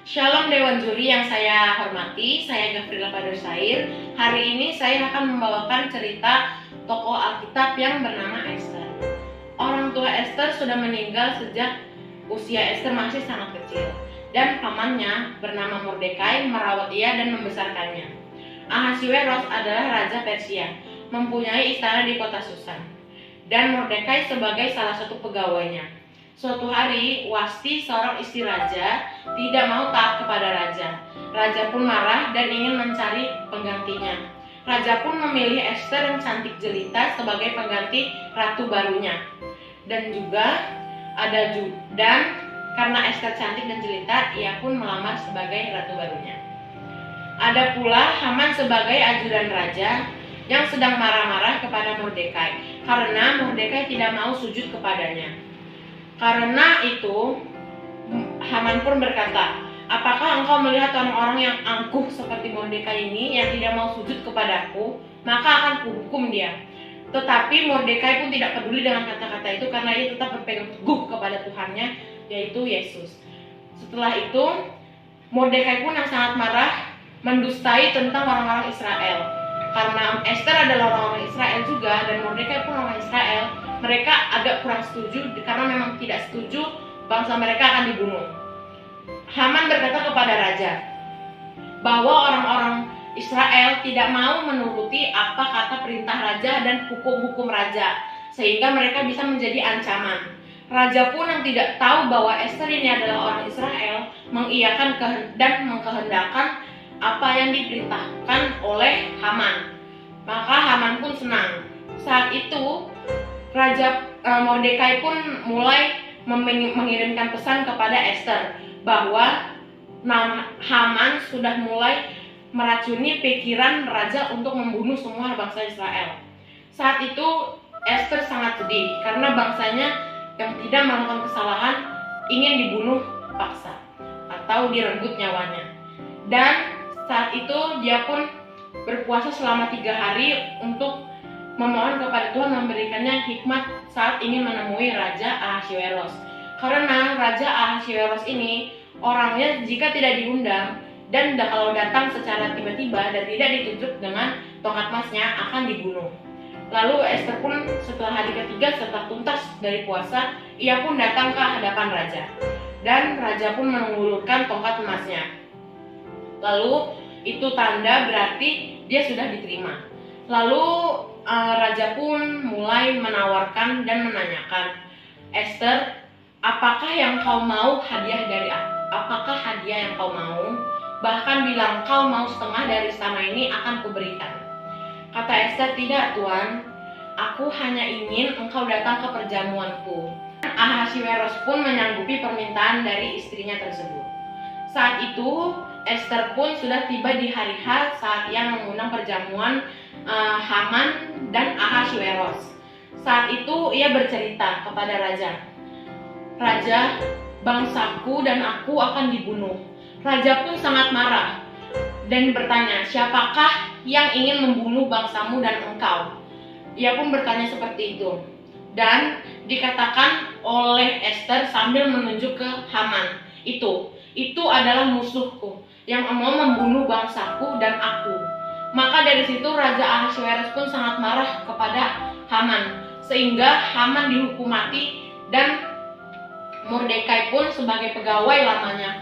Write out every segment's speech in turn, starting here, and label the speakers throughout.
Speaker 1: Shalom Dewan Juri yang saya hormati, saya Gafrila Padersair. Hari ini saya akan membawakan cerita tokoh Alkitab yang bernama Esther. Orang tua Esther sudah meninggal sejak usia Esther masih sangat kecil, dan pamannya bernama Mordekai merawat ia dan membesarkannya. Ahasiweros adalah raja Persia, mempunyai istana di kota Susan, dan Mordekai sebagai salah satu pegawainya. Suatu hari, Wasti, seorang istri raja, tidak mau taat kepada raja. Raja pun marah dan ingin mencari penggantinya. Raja pun memilih Esther yang cantik jelita sebagai pengganti ratu barunya. Dan karena Esther cantik dan jelita, ia pun melamar sebagai ratu barunya. Ada pula Haman sebagai ajudan raja yang sedang marah-marah kepada Mordekai karena Mordekai tidak mau sujud kepadanya. Karena itu, Haman pun berkata, "Apakah engkau melihat orang-orang yang angkuh seperti Mordekai ini yang tidak mau sujud kepadaku? Maka akan kuhukum dia." Tetapi Mordekai pun tidak peduli dengan kata-kata itu karena ia tetap berpegang teguh kepada Tuhannya, yaitu Yesus. Setelah itu, Mordekai pun yang sangat marah mendustai tentang orang-orang Israel. Karena Esther adalah orang-orang Israel juga dan Mordekai pun orang Israel, mereka agak kurang setuju karena memang tidak setuju bangsa mereka akan dibunuh. Haman berkata kepada raja bahwa orang-orang Israel tidak mau menuruti apa kata perintah raja dan hukum-hukum raja, sehingga mereka bisa menjadi ancaman. Raja pun yang tidak tahu bahwa Esther ini adalah orang Israel mengiyakan dan mengkehendakkan apa yang diperintahkan oleh Haman. Maka Haman pun senang. Saat itu Raja Mordekai pun mulai mengirimkan pesan kepada Esther bahwa Haman sudah mulai meracuni pikiran raja untuk membunuh semua bangsa Israel. Saat itu Esther sangat sedih karena bangsanya yang tidak melakukan kesalahan ingin dibunuh paksa atau direnggut nyawanya. Dan saat itu dia pun berpuasa selama 3 hari untuk memohon kepada Tuhan memberikannya hikmat saat ingin menemui Raja Ahasiweros. Karena Raja Ahasiweros ini orangnya jika tidak diundang dan kalau datang secara tiba-tiba dan tidak ditunjuk dengan tongkat emasnya akan dibunuh. Lalu Esther pun setelah hari ketiga setelah tuntas dari puasa, ia pun datang ke hadapan raja. Dan raja pun mengulurkan tongkat emasnya. Lalu itu tanda berarti dia sudah diterima. Lalu raja pun mulai menawarkan dan menanyakan, "Esther, apakah yang kau mau hadiah dari aku? Apakah hadiah yang kau mau? Bahkan bilang kau mau setengah dari istana ini akan kuberikan." Kata Esther, "Tidak, Tuan. Aku hanya ingin engkau datang ke perjamuanku." Ahasiweros pun menyanggupi permintaan dari istrinya tersebut. Saat itu Esther pun sudah tiba di hari H saat ia mengundang perjamuan Haman dan Ahasiweros. Saat itu ia bercerita kepada raja, "Raja, bangsaku dan aku akan dibunuh." Raja pun sangat marah dan bertanya, "Siapakah yang ingin membunuh bangsamu dan engkau?" Ia pun bertanya seperti itu. Dan dikatakan oleh Esther sambil menunjuk ke Haman, itu adalah musuhku yang mau membunuh bangsaku dan aku." Maka dari situ Raja Ahasiweros pun sangat marah kepada Haman, sehingga Haman dihukum mati dan Mordekai pun sebagai pegawai lamanya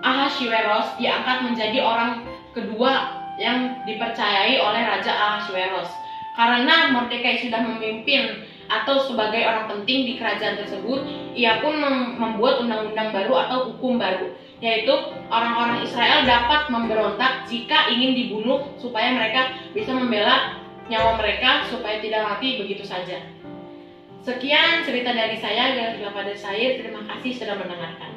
Speaker 1: Ahasiweros diangkat menjadi orang kedua yang dipercayai oleh Raja Ahasiweros. Karena Mordekai sudah memimpin atau sebagai orang penting di kerajaan tersebut, ia pun membuat undang-undang baru atau hukum baru, yaitu orang-orang Israel dapat memberontak jika ingin dibunuh supaya mereka bisa membela nyawa mereka supaya tidak mati begitu saja. Sekian cerita dari saya, Gafrila Padersair. Terima kasih sudah mendengarkan.